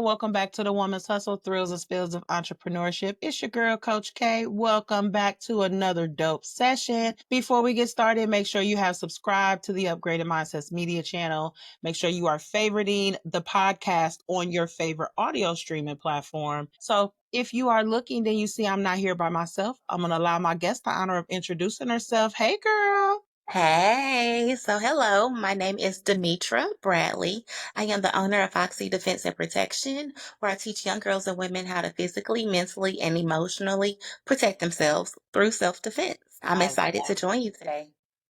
Welcome back to the Woman's Hustle, Thrills and Spills of Entrepreneurship. It's your girl, Coach K. Welcome back to another dope session. Before we get started, make sure you have subscribed to the Upgraded Mindsets Media channel. Make sure you are favoriting the podcast on your favorite audio streaming platform. So if you are looking, then you see I'm not here by myself. I'm going to allow my guest the honor of introducing herself. Hey, girl. Hey, so hello, my name is Demetra Bradley. I am the owner of Foxy Defense and Protection, where I teach young girls and women how to physically, mentally, and emotionally protect themselves through self-defense. I'm excited to join you today.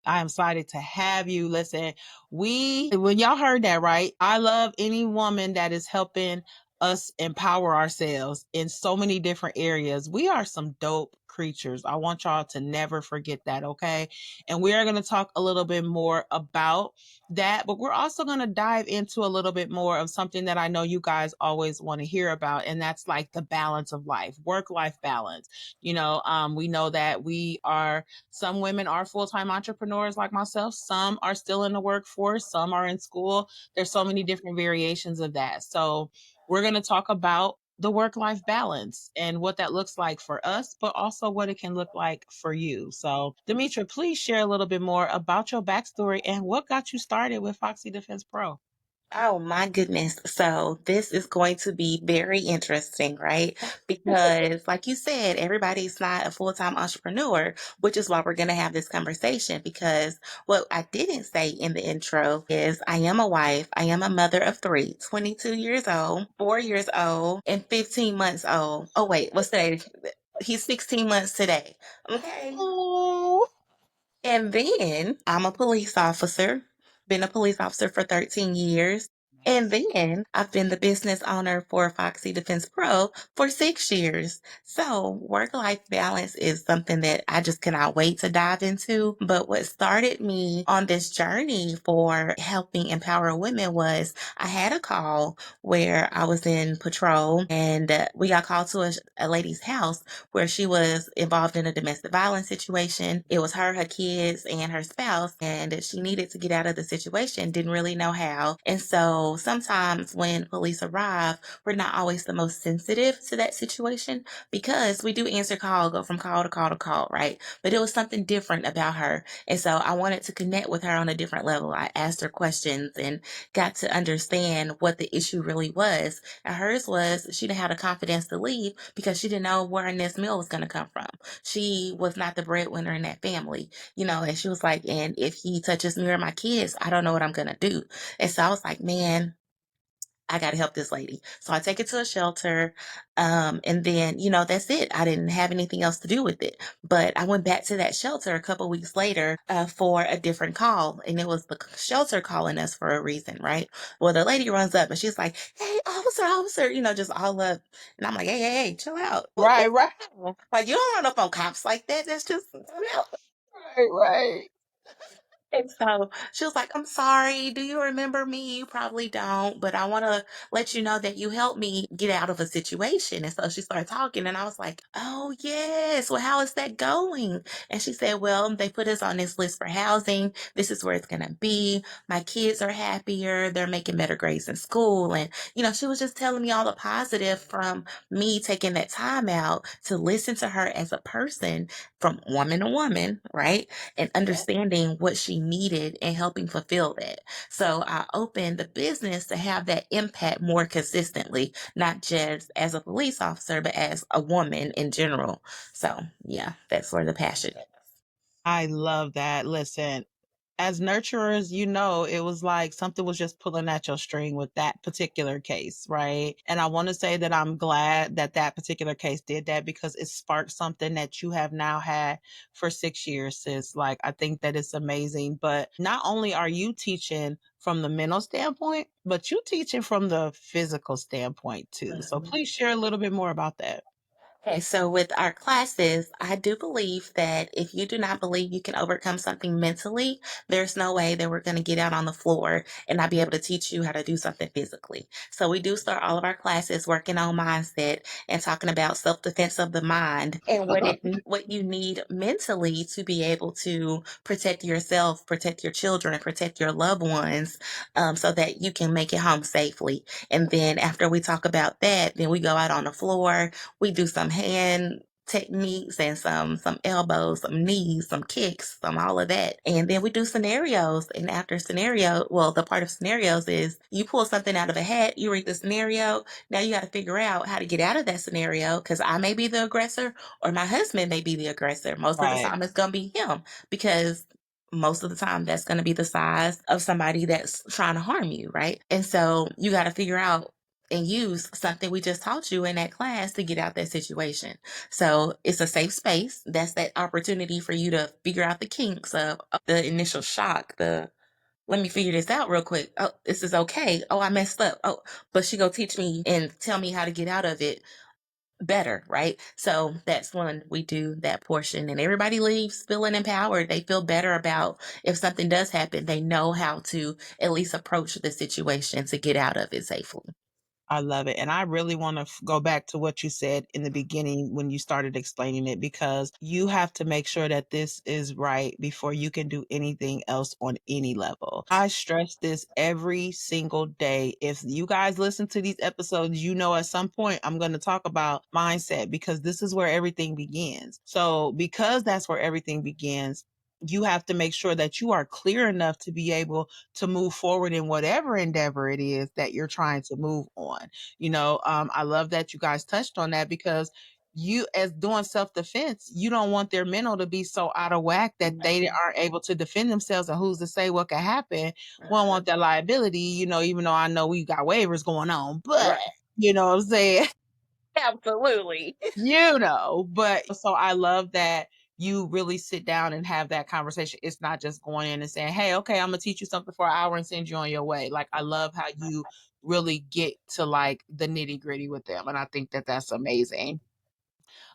I am excited to have you. Listen, when y'all heard that, right? I love any woman that is helping us empower ourselves in so many different areas. We are some dope creatures. I want y'all to never forget that, okay? And we are going to talk a little bit more about that, but we're also going to dive into a little bit more of something that I know you guys always want to hear about, and that's like the balance of life, work-life balance. We know that some women are full-time entrepreneurs like myself. Some are still in the workforce. Some are in school. There's so many different variations of that. So we're going to talk about the work-life balance and what that looks like for us, but also what it can look like for you. So Demetra, please share a little bit more about your backstory and what got you started with Foxy Defense Pro. Oh my goodness. So this is going to be very interesting, right? Because like you said, everybody's not a full-time entrepreneur, which is why we're going to have this conversation. Because what I didn't say in the intro is I am a wife. I am a mother of three, 22 years old, 4 years old, and 15 months old. Oh, wait, what's today? He's 16 months today. Okay. Oh, And then I'm a police officer, been a police officer for 13 years. And then I've been the business owner for Foxy Defense Pro for 6 years. So work-life balance is something that I just cannot wait to dive into. But what started me on this journey for helping empower women was I had a call where I was in patrol and we got called to a lady's house where she was involved in a domestic violence situation. It was her kids, and her spouse, and she needed to get out of the situation, didn't really know how. And so sometimes when police arrive, we're not always the most sensitive to that situation because we do answer call, go from call to call to call, right? But it was something different about her. And so I wanted to connect with her on a different level. I asked her questions and got to understand what the issue really was. And hers was she didn't have the confidence to leave because she didn't know where her next meal was going to come from. She was not the breadwinner in that family, and she was like, and if he touches me or my kids, I don't know what I'm going to do. And so I was like, man, I got to help this lady. So I take it to a shelter. And then, that's it. I didn't have anything else to do with it. But I went back to that shelter a couple weeks later for a different call. And it was the shelter calling us for a reason, right? Well, the lady runs up and she's like, hey, officer, just all up. And I'm like, hey, chill out. right, right, Like, you don't run up on cops like that. That's just, right, right. and so she was like, I'm sorry. Do you remember me? You probably don't, but I want to let you know that you helped me get out of a situation. And so she started talking, and I was like, oh, yes. Well, how is that going? And she said, well, they put us on this list for housing. This is where it's going to be. My kids are happier. They're making better grades in school. And, she was just telling me all the positive from me taking that time out to listen to her as a person from woman to woman, right? And understanding what she needed and helping fulfill that. So I opened the business to have that impact more consistently, not just as a police officer, but as a woman in general. So yeah, that's where the passion is. I love that. Listen, as nurturers, it was like something was just pulling at your string with that particular case, right? And I want to say that I'm glad that that particular case did that because it sparked something that you have now had for 6 years, sis. Like, I think that it's amazing. But not only are you teaching from the mental standpoint, but you teaching from the physical standpoint too. So Mhm. please share a little bit more about that. Okay, so with our classes, I do believe that if you do not believe you can overcome something mentally, there's no way that we're going to get out on the floor and not be able to teach you how to do something physically. So we do start all of our classes working on mindset and talking about self-defense of the mind and what you need mentally to be able to protect yourself, protect your children, protect your loved ones, so that you can make it home safely. And then after we talk about that, then we go out on the floor, we do some hand techniques and some elbows, some knees, some kicks, some all of that. And then we do scenarios. And after scenario, well, the part of scenarios is you pull something out of a hat, you read the scenario. Now you got to figure out how to get out of that scenario because I may be the aggressor or my husband may be the aggressor. Most of the Right. time it's going to be him because most of the time that's going to be the size of somebody that's trying to harm you, right? And so you got to figure out and use something we just taught you in that class to get out that situation. So it's a safe space. That's that opportunity for you to figure out the kinks of the initial shock, the let me figure this out real quick. Oh, this is okay. Oh, I messed up. Oh, but she go teach me and tell me how to get out of it better, right? So that's when we do that portion and everybody leaves feeling empowered. They feel better about if something does happen, they know how to at least approach the situation to get out of it safely. I love it. And I really want to go back to what you said in the beginning when you started explaining it, because you have to make sure that this is right before you can do anything else on any level. I stress this every single day. If you guys listen to these episodes, you know, at some point I'm going to talk about mindset because this is where everything begins. So, because that's where everything begins, you have to make sure that you are clear enough to be able to move forward in whatever endeavor it is that you're trying to move on. I love that you guys touched on that because you, as doing self-defense, you don't want their mental to be so out of whack that they Mhm. aren't able to defend themselves, and who's to say what could happen. We don't Uh-huh. want that liability, even though I know we got waivers going on, but Right. you know what I'm saying. Absolutely. But so I love that you really sit down and have that conversation. It's not just going in and saying, "Hey, okay, I'm gonna teach you something for an hour and send you on your way." Like, I love how you really get to like the nitty gritty with them, and I think that that's amazing.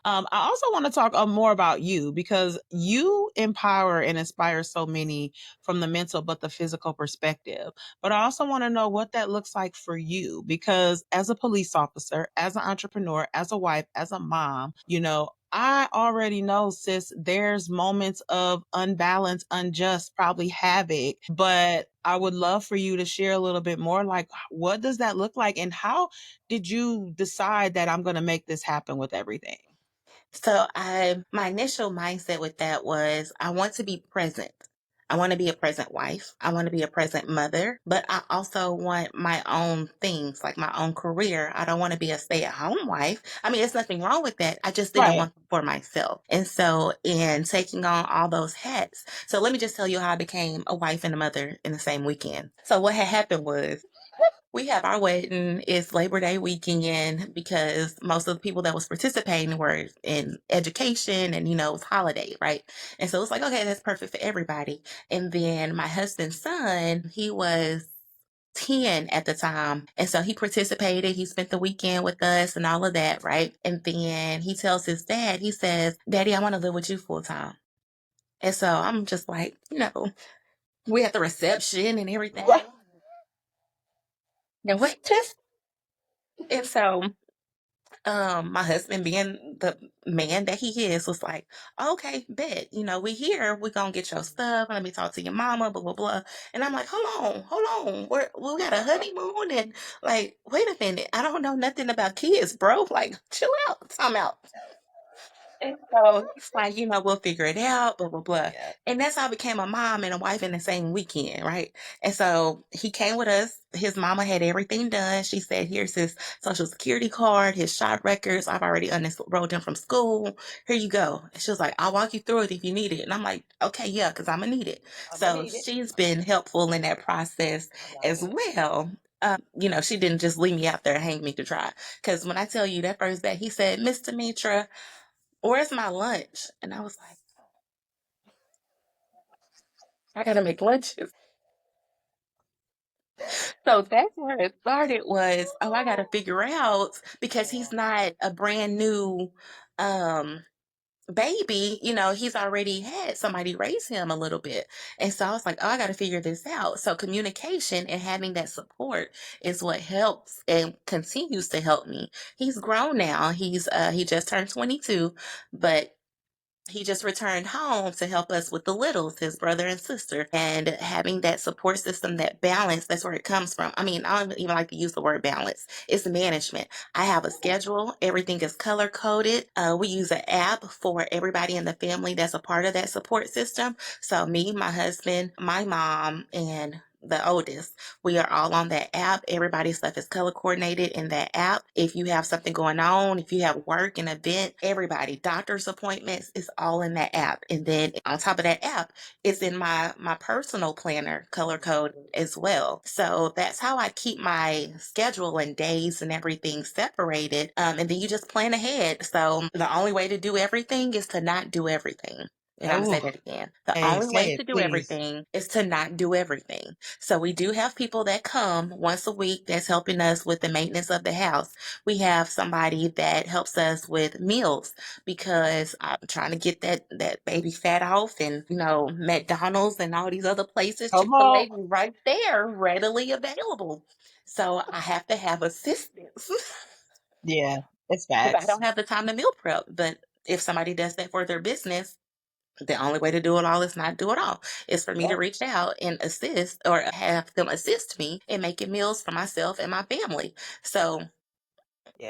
I also want to talk more about you because you empower and inspire so many from the mental but the physical perspective. But I also want to know what that looks like for you because as a police officer, as an entrepreneur, as a wife, as a mom, I already know, sis, there's moments of unbalance, unjust, probably havoc, but I would love for you to share a little bit more. Like, what does that look like? And how did you decide that I'm going to make this happen with everything? So my initial mindset with that was I want to be present. I want to be a present wife. I want to be a present mother, but I also want my own things, like my own career. I don't want to be a stay-at-home wife. I mean, there's nothing wrong with that. I just didn't Right. want it for myself. And so in taking on all those hats, so let me just tell you how I became a wife and a mother in the same weekend. So what had happened was we have our wedding. It's Labor Day weekend because most of the people that was participating were in education and, it was holiday, right? And so it's like, okay, that's perfect for everybody. And then my husband's son, he was 10 at the time. And so he participated. He spent the weekend with us and all of that, right? And then he tells his dad, he says, Daddy, I want to live with you full time. And so I'm just like, we at the reception and everything. Right. And what just and so my husband being the man that he is was like, okay, bet, we here, we gonna get your stuff, let me talk to your mama, blah blah blah. And I'm like, hold on, we got a honeymoon and like, wait a minute, I don't know nothing about kids, bro. Like, chill out, time out. And so it's like, we'll figure it out, blah, blah, blah. Yeah. And that's how I became a mom and a wife in the same weekend, right? And so he came with us. His mama had everything done. She said, here's his social security card, his shot records. I've already enrolled him from school. Here you go. And she was like, I'll walk you through it if you need it. And I'm like, okay, yeah, because I'm going to need it. I'm gonna So need it. she's been helpful in that process I love as it. well. She didn't just leave me out there and hang me to dry. Because when I tell you that first day, he said, Miss Demetra, where's my lunch? And I was like, I gotta make lunches. So that's where it started was, oh, I gotta figure out because he's not a brand new um baby, he's already had somebody raise him a little bit. And so I was like, oh, I gotta figure this out. So communication and having that support is what helps and continues to help me. He's grown now. He just turned 22, but he just returned home to help us with the littles, his brother and sister, and having that support system, that balance, that's where it comes from. I mean, I don't even like to use the word balance. It's management. I have a schedule. Everything is color coded. We use an app for everybody in the family that's a part of that support system. So me, my husband, my mom, and the oldest, we are all on that app. Everybody's stuff is color coordinated in that app. If you have something going on, if you have work, an event, everybody, doctor's appointments, is all in that app. And then on top of that app, it's in my personal planner, color code as well. So that's how I keep my schedule and days and everything separated. And then you just plan ahead. So the only way to do everything is to not do everything. And I'm gonna say Oh, that again. The hey, only way say it, to do please. everything is to not do everything. So we do have people that come once a week that's helping us with the maintenance of the house. We have somebody that helps us with meals because I'm trying to get that baby fat off, and McDonald's and all these other places, Come on. Chick-fil-A right there readily available. So I have to have assistance Yeah, it's because I facts. don't have the time to meal prep. But if somebody does that for their business, the only way to do it all is not do it all. It's for me to Yep. reach out and assist or have them assist me in making meals for myself and my family. So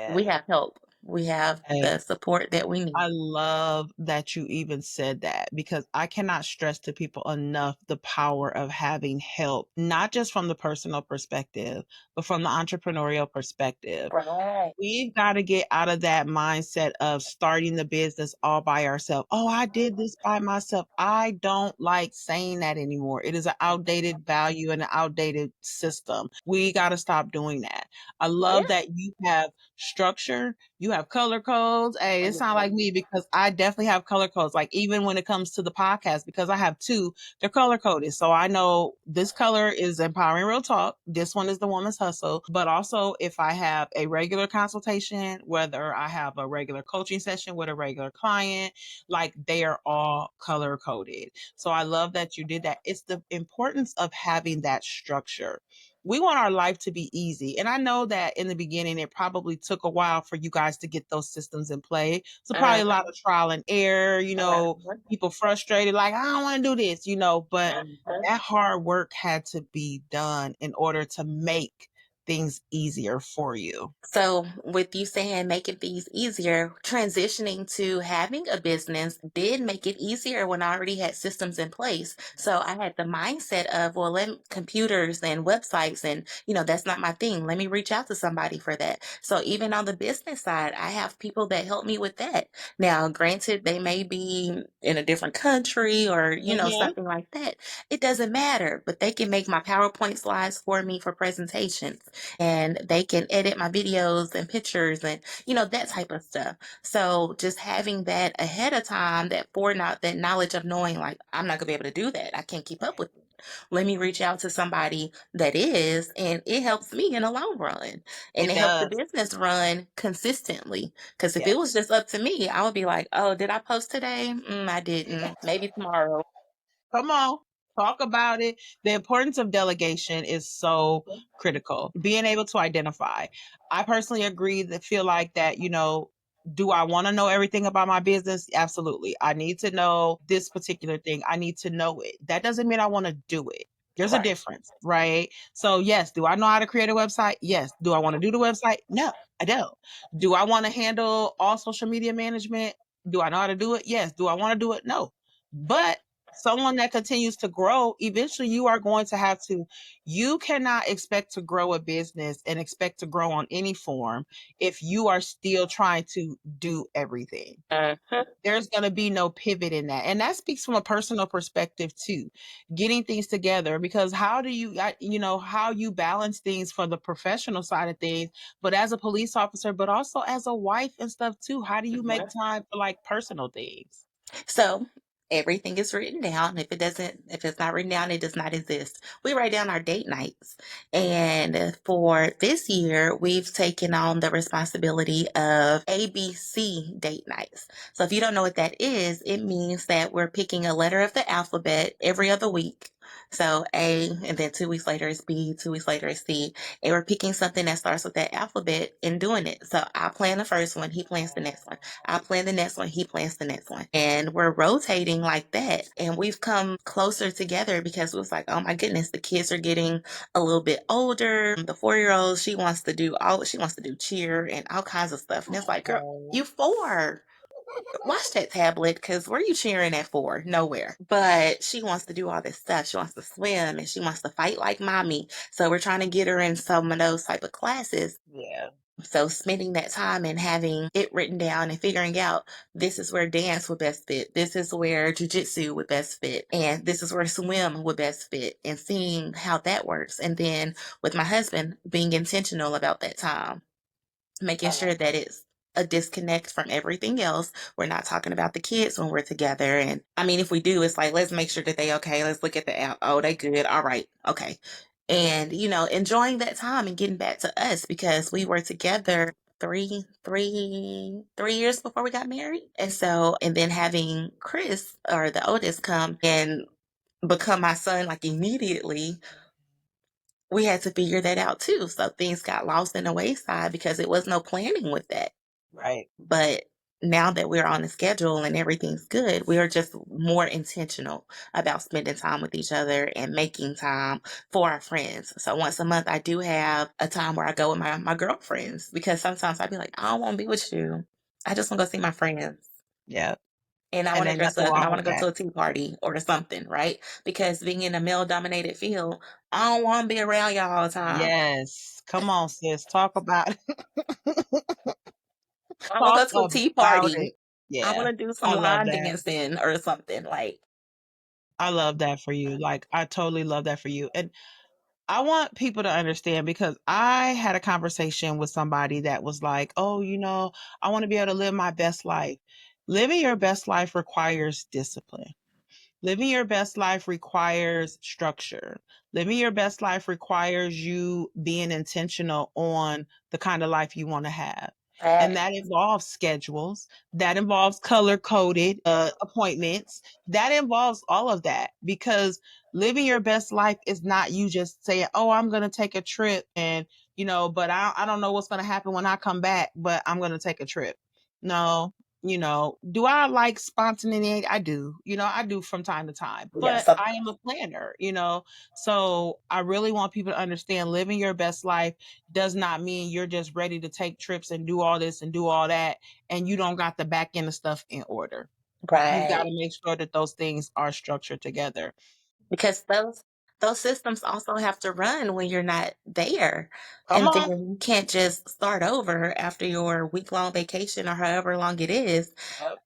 we Yeah. have help. We have Hey, the support that we need. I love that you even said that because I cannot stress to people enough the power of having help, not just from the personal perspective, but from the entrepreneurial perspective. Right. We've got to get out of that mindset of starting the business all by ourselves. Oh, I did this by myself. I don't like saying that anymore. It is an outdated value and an outdated system. We got to stop doing that. I love Yeah. that you have structure, you have color codes. Hey, it's not like me because I definitely have color codes. Like even when it comes to the podcast, because I have two, they're color coded. So I know this color is empowering real talk. This one is the woman's hustle. But also if I have a regular consultation, whether I have a regular coaching session with a regular client, like they are all color coded. So I love that you did that. It's the importance of having that structure. We want our life to be easy. And I know that in the beginning, it probably took a while for you guys to get those systems in play. So probably a lot of trial and error, people frustrated, like, I don't want to do this, but that hard work had to be done in order to make things easier for you. So, with you saying making things easier, transitioning to having a business did make it easier when I already had systems in place. So, I had the mindset of, well, computers and websites, and that's not my thing. Let me reach out to somebody for that. So, even on the business side, I have people that help me with that. Now, granted, they may be in a different country or, Hmm. something like that. It doesn't matter, but they can make my PowerPoint slides for me for presentations, and they can edit my videos and pictures and that type of stuff. So just having that ahead of time, that knowledge of knowing, like, I'm not gonna be able to do that, I can't keep up with it, let me reach out to somebody that is, and it helps me in the long run, and It it helps the does. business run consistently. Because if it was Yes. just up to me, I would be like, oh, did I post today? I didn't, maybe tomorrow. Come on, talk about it. The importance of delegation is so critical. Being able to identify. I personally agree that feel like that, do I want to know everything about my business? Absolutely. I need to know this particular thing. I need to know it. That doesn't mean I want to do it. There's a Right. difference, right? So, yes, do I know how to create a website? Yes. Do I want to do the website? No, I don't. Do I want to handle all social media management? Do I know how to do it? Yes. Do I want to do it? No. But someone that continues to grow, eventually you are going to have to, you cannot expect to grow a business and expect to grow on any form if you are still trying to do everything. Uh-huh. There's going to be no pivot in that. And that speaks from a personal perspective too, getting things together, because how do you, how you balance things for the professional side of things, but as a police officer, but also as a wife and stuff too, how do you make time for like personal things? So Everything is written down. If it's not written down, it does not exist. We write down our date nights. And for this year, we've taken on the responsibility of ABC date nights. So if you don't know what that is, it means that we're picking a letter of the alphabet every other week. So A, and then 2 weeks later is B, 2 weeks later is C. And we're picking something that starts with that alphabet and doing it. So I plan the first one, he plans the next one. I plan the next one, he plans the next one. And we're rotating like that. And we've come closer together because it was like, oh my goodness, the kids are getting a little bit older. The 4 year old, she wants to do cheer and all kinds of stuff. And it's like, girl, Oh, you 4. Watch that tablet, because where are you cheering at for? Nowhere. But she wants to do all this stuff. She wants to swim and she wants to fight like mommy. So we're trying to get her in some of those type of classes. yeah. So spending that time and having it written down and figuring out this is where dance would best fit, this is where jujitsu would best fit, and this is where swim would best fit, and seeing how that works. And then with my husband, being intentional about that time, making I sure love that it's a disconnect from everything else. We're not talking about the kids when we're together. And I mean, if we do, it's like, let's make sure that they okay. Let's look at the app. Oh, they good. All right. Okay. And, enjoying that time and getting back to us, because we were together 3 years before we got married. And so, and then having Chris, or the oldest, come and become my son like immediately, we had to figure that out too. So things got lost in the wayside because it was no planning with that. right. But now that we're on the schedule and everything's good, we are just more intentional about spending time with each other and making time for our friends. So once a month, I do have a time where I go with my girlfriends, because sometimes I'd be like, I don't want to be with you. I just want to go see my friends. Yeah. And I And want to then dress nothing up and I wrong want with to go that. to a tea party or something, right? Because being in a male dominated field, I don't want to be around y'all all the time. Yes. Come on, sis. Talk about it. I want to Talk go to a tea about it. party. I Yeah. want to do some I love line that. dancing or something. Like, I love that for you. Like, I totally love that for you. And I want people to understand, because I had a conversation with somebody that was like, oh, I want to be able to live my best life. Living your best life requires discipline. Living your best life requires structure. Living your best life requires you being intentional on the kind of life you want to have. And that that involves schedules, that involves color coded appointments, that involves all of that, because living your best life is not you just saying, oh, I'm going to take a trip and, but I don't know what's going to happen when I come back, but I'm going to take a trip. No, do I like spontaneity? I do. I do from time to time, yeah, but so I am a planner. So I really want people to understand, living your best life does not mean you're just ready to take trips and do all this and do all that, and you don't got the back end of stuff in order. You've got right. to make sure that those things are structured together. Because those systems also have to run when you're not there. Come And then on. you can't just start over after your week-long vacation or however long it is.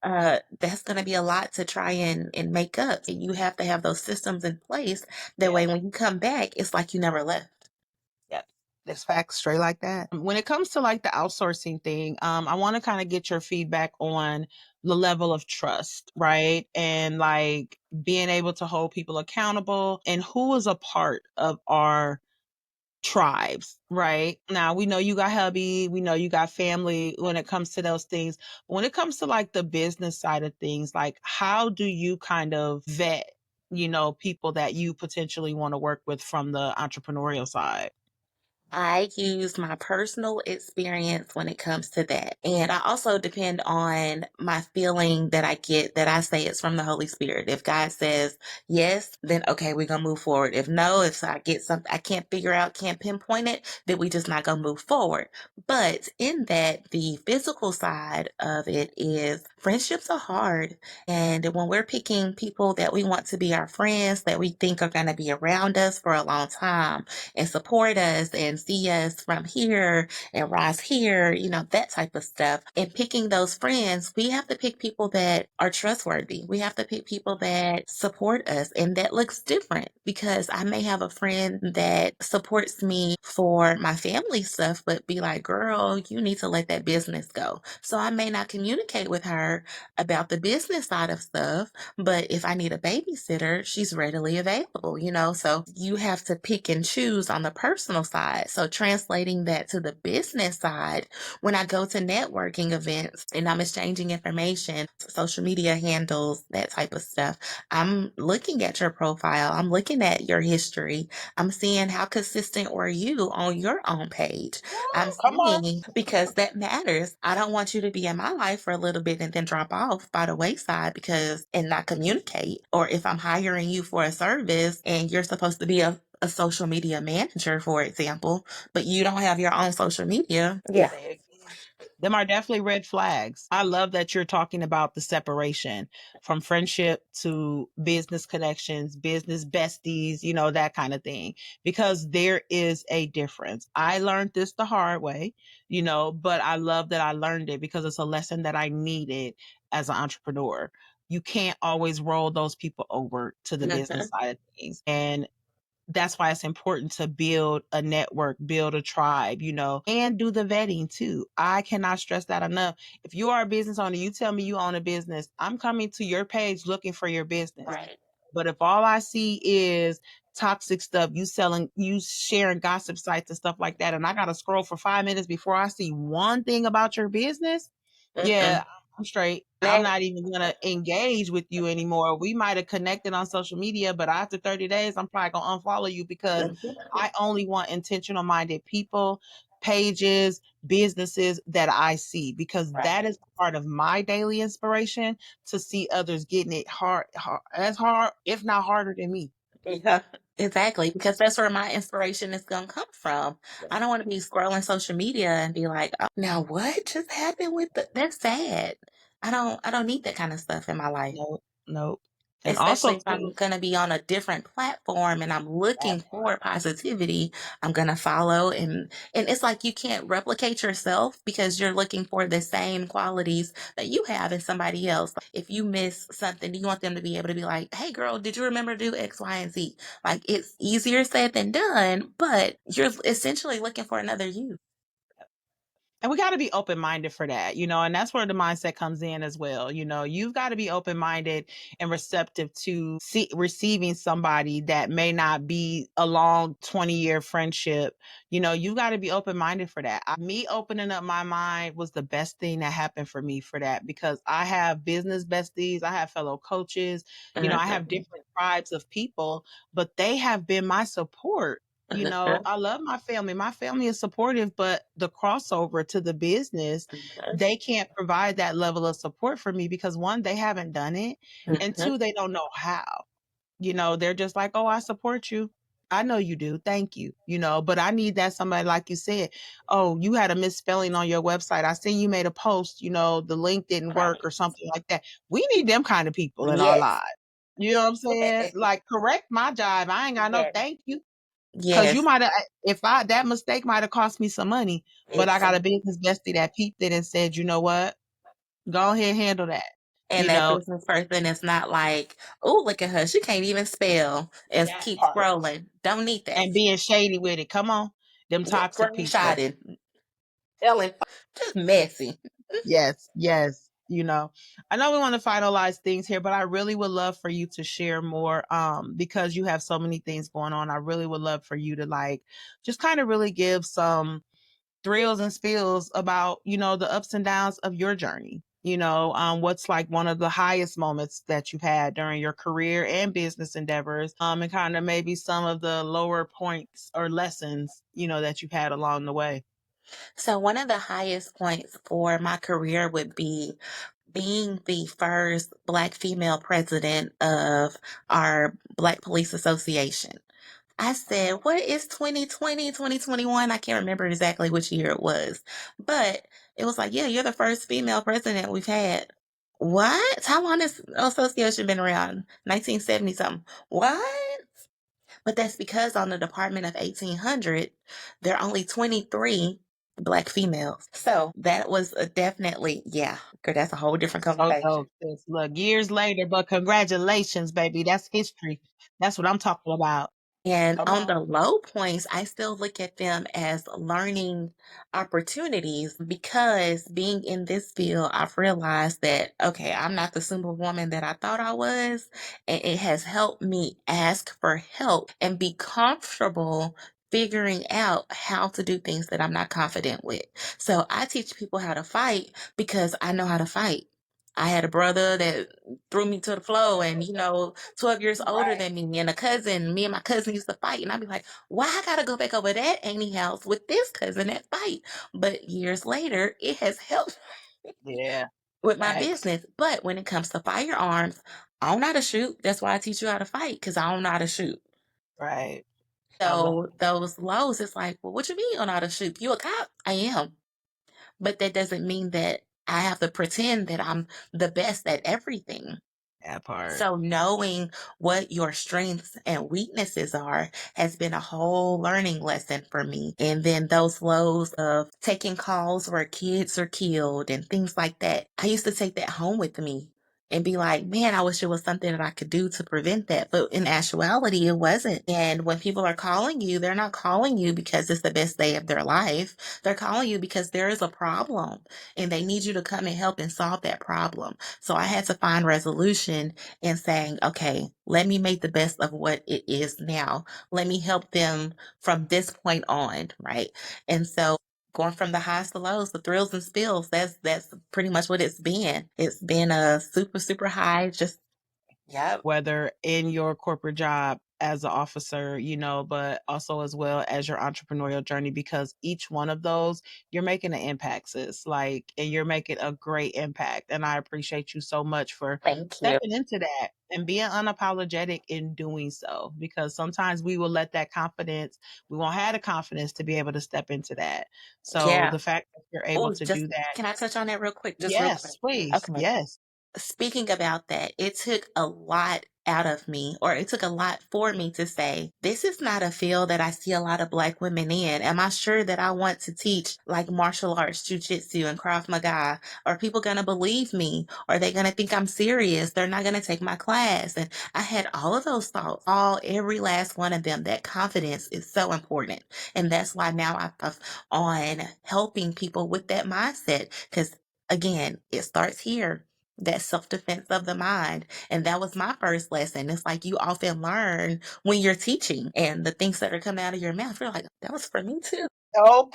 Yep. That's going to be a lot to try and make up. You have to have those systems in place. That Yeah. way, when you come back, it's like you never left. Yeah. That's facts, straight like that. When it comes to like the outsourcing thing, I want to kind of get your feedback on the level of trust, right? And like being able to hold people accountable, and who is a part of our tribes, right? Now we know you got hubby, we know you got family when it comes to those things. When it comes to like the business side of things, like how do you kind of vet, people that you potentially want to work with from the entrepreneurial side? I use my personal experience when it comes to that. And I also depend on my feeling that I get, that I say it's from the Holy Spirit. If God says yes, then okay, we're going to move forward. If no, if I get something I can't figure out, can't pinpoint it, then we just not going to move forward. But in that, the physical side of it is friendships are hard. And when we're picking people that we want to be our friends, that we think are going to be around us for a long time, and support us and see us from here and rise here, that type of stuff. And picking those friends, we have to pick people that are trustworthy. We have to pick people that support us. And that looks different, because I may have a friend that supports me for my family stuff, but be like, girl, you need to let that business go. So I may not communicate with her more about the business side of stuff. But if I need a babysitter, she's readily available, you know? So you have to pick and choose on the personal side. So translating that to the business side, when I go to networking events and I'm exchanging information, social media handles, that type of stuff, I'm looking at your profile, I'm looking at your history, I'm seeing how consistent were you on your own page. I'm Come on. seeing because that matters. I don't want you to be in my life for a little bit and then drop off by the wayside because and not communicate. Or if I'm hiring you for a service and you're supposed to be a social media manager, for example, but you don't have your own social media. Yeah. Them are definitely red flags. I love that you're talking about the separation from friendship to business connections, business besties, that kind of thing, because there is a difference. I learned this the hard way, but I love that I learned it because it's a lesson that I needed as an entrepreneur. You can't always roll those people over to the business Mhm. side of things. And that's why it's important to build a network, build a tribe, and do the vetting too. I cannot stress that enough. If you are a business owner, you tell me you own a business, I'm coming to your page looking for your business. Right. But if all I see is toxic stuff, you sharing gossip sites and stuff like that, and I got to scroll for 5 minutes before I see one thing about your business, yeah, Mm-mm. I'm straight. I'm That- not even gonna engage with you anymore. We might have connected on social media, but after 30 days, I'm probably gonna unfollow you because Mhm. I only want intentional minded people, pages, businesses that I see, because Right. that is part of my daily inspiration to see others getting it as hard, if not harder than me. Yeah, exactly. Because that's where my inspiration is going to come from. I don't want to be scrolling social media and be like, oh, now what just happened with that's sad. I don't need that kind of stuff in my life. Nope, nope. And Especially also if I'm too, going to be on a different platform and I'm that looking part. for positivity, I'm going to follow and it's like you can't replicate yourself because you're looking for the same qualities that you have in somebody else. If you miss something, you want them to be able to be like, "Hey girl, did you remember to do X, Y, and Z?" Like it's easier said than done, but you're essentially looking for another you. And we got to be open minded for that, and that's where the mindset comes in as well. You've got to be open minded and receptive to receiving somebody that may not be a long 20-year friendship. You've got to be open minded for that. Me opening up my mind was the best thing that happened for me for that, because I have business besties, I have fellow coaches, I have Mhm, different tribes of people, but they have been my support. mhm, I love my family. My family is supportive, but the crossover to the business, mhm, they can't provide that level of support for me because one, they haven't done it. And mhm. two, they don't know how. They're just like, oh, I support you. I know you do. Thank you. But I need that somebody like you said, oh, you had a misspelling on your website. I see you made a post, the link didn't work Right. or something like that. We need them kind of people in our Yes. lives. You know what I'm saying? Like, correct my jive. I ain't got no Yes. thank you. 'Cause you Yes. might have if I that mistake might have cost me some money, but I got a Exactly. business bestie that peeped it and said, "You know what? Go ahead, handle that." And You that know, business person is not like, "Oh, look at her. She can't even spell," and that keep part. scrolling. Don't need that. And being shady with it. Come on. Them Yeah, toxic people. screenshotting, telling, just messy. Yes, yes. I know we want to finalize things here, but I really would love for you to share more, because you have so many things going on. I really would love for you to like just kind of really give some thrills and spills about, the ups and downs of your journey. What's like one of the highest moments that you've had during your career and business endeavors, and kind of maybe some of the lower points or lessons, that you've had along the way. So one of the highest points for my career would be being the first Black female president of our Black Police Association. I said, what is 2020, 2021? I can't remember exactly which year it was, but it was like, yeah, you're the first female president we've had. What? How long has association been around? 1970 something. What? But that's because on the Department of 1800, there are only 23 Black females. So that was definitely, yeah, girl, that's a whole different So conversation. dope. Sis. Look, years later, but congratulations, baby. That's history. That's what I'm talking about. And Come on on. the low points, I still look at them as learning opportunities because being in this field, I've realized that, okay, I'm not the superwoman that I thought I was. And it has helped me ask for help and be comfortable figuring out how to do things that I'm not confident with. So I teach people how to fight because I know how to fight. I had a brother that threw me to the floor and, 12 years older Right. than me and a cousin. Me and my cousin used to fight. And I'd be like, why I gotta go back over that Amy house with this cousin that fight? But years later, it has helped Yeah. with my Facts. business. But when it comes to firearms, I don't know how to shoot. That's why I teach you how to fight, because I don't know how to shoot. Right. I love So those lows, it's like, well, what you mean you don't know how to shoot? You a cop? I am. But that doesn't mean that I have to pretend that I'm the best at everything. that part. So knowing what your strengths and weaknesses are has been a whole learning lesson for me. And then those lows of taking calls where kids are killed and things like that. I used to take that home with me and be like, man, I wish it was something that I could do to prevent that. But in actuality, it wasn't. And when people are calling you, they're not calling you because it's the best day of their life. They're calling you because there is a problem and they need you to come and help and solve that problem. So I had to find resolution and saying, okay, let me make the best of what it is now. Let me help them from this point on, right? And so going from the highs to lows, the thrills and spills, that's pretty much what it's been. It's been a super, super high, just yep. Whether in your corporate job as an officer, but also as well as your entrepreneurial journey, because each one of those, you're making an impact, sis. Like, and you're making a great impact. And I appreciate you so much for Thank you. stepping into that and being unapologetic in doing so, because sometimes we will let that confidence, we won't have the confidence to be able to step into that. So Yeah. the fact that you're able Oh, to just do that, can I touch on that real quick? Just real quick. yes, please. Okay. Yes. Speaking about that, it took a lot out of me, or it took a lot for me to say, this is not a field that I see a lot of Black women in. Am I sure that I want to teach like martial arts, jujitsu, and Krav Maga? Are people going to believe me? Are they going to think I'm serious? They're not going to take my class. And I had all of those thoughts, every last one of them. That confidence is so important. And that's why now I've on helping people with that mindset. Because again, it starts here, that self-defense of the mind. And that was my first lesson. It's like you often learn when you're teaching and the things that are coming out of your mouth. You're like, that was for me too. Oh,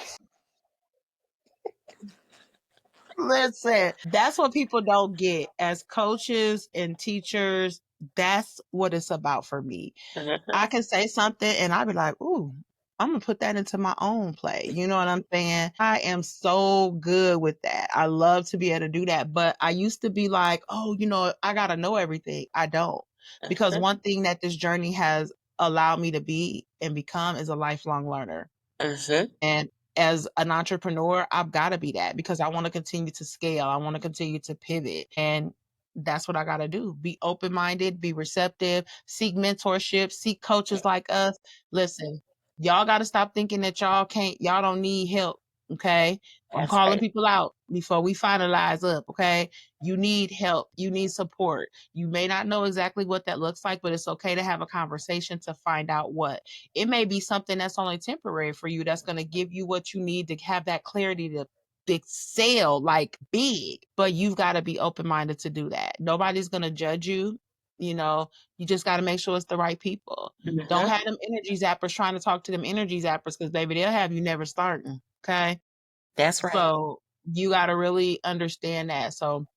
listen, that's what people don't get as coaches and teachers. That's what it's about for me. I Mhm. can say something and I'll be like, ooh, I'm gonna put that into my own play. You know what I'm saying? I am so good with that. I love to be able to do that. But I used to be like, oh, I gotta know everything. I don't. Because Mhm. one thing that this journey has allowed me to be and become is a lifelong learner. Mhm. And as an entrepreneur, I've got to be that because I want to continue to scale. I want to continue to pivot. And that's what I got to do. Be open minded, be receptive, seek mentorship, seek coaches like us. Listen, y'all got to stop thinking that y'all don't need help. Okay. I'm That's calling right. people out before we finalize up. Okay. You need help. You need support. You may not know exactly what that looks like, but it's okay to have a conversation to find out what. It may be something that's only temporary for you that's going to give you what you need to have that clarity to excel like big, but you've got to be open minded to do that. Nobody's going to judge you. You know, you just got to make sure it's the right people. Don't Mhm. have them energy zappers trying to talk to them energy zappers because, baby, they'll have you never starting. Okay. That's right. So you got to really understand that. So,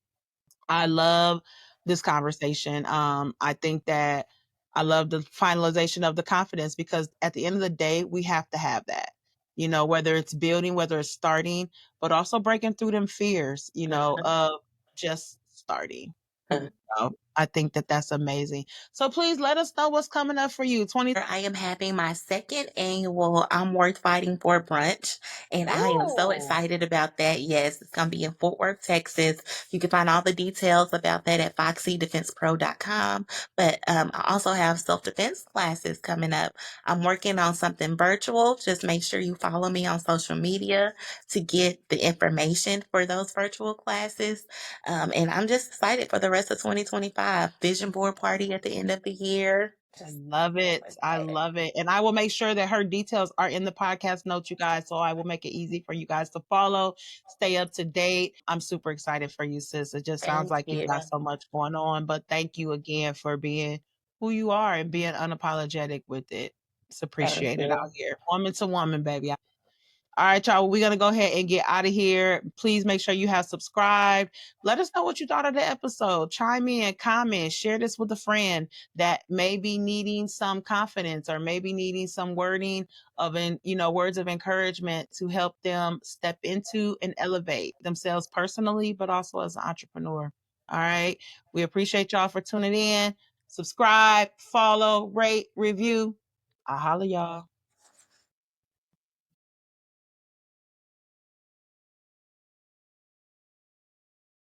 I love this conversation. I think that I love the finalization of the confidence because at the end of the day, we have to have that. Whether it's building, whether it's starting, but also breaking through them fears, Mhm. of just starting. Mhm. I think that that's amazing. So please let us know what's coming up for you. 20. I am having my second annual I'm Worth Fighting for brunch, and I am so Ooh. excited about that. Yes, it's going to be in Fort Worth, Texas. You can find all the details about that at foxydefensepro.com. But I also have self-defense classes coming up. I'm working on something virtual. Just make sure you follow me on social media to get the information for those virtual classes. And I'm just excited for the rest of 2025. Vision board party at the end of the year. I Just love stuff it. like I that. love it. And I will make sure that her details are in the podcast notes, you guys. So I will make it easy for you guys to follow, stay up to date. I'm super excited for you, sis. It just sounds Thank like you got you. so much going on. But thank you again for being who you are and being unapologetic with it. It's Thank appreciated out you. here. Woman to woman, baby. All right, y'all. We're gonna go ahead and get out of here. Please make sure you have subscribed. Let us know what you thought of the episode. Chime in, comment, share this with a friend that may be needing some confidence or maybe needing some wording of words of encouragement to help them step into and elevate themselves personally, but also as an entrepreneur. All right. We appreciate y'all for tuning in. Subscribe, follow, rate, review. I'll holla y'all.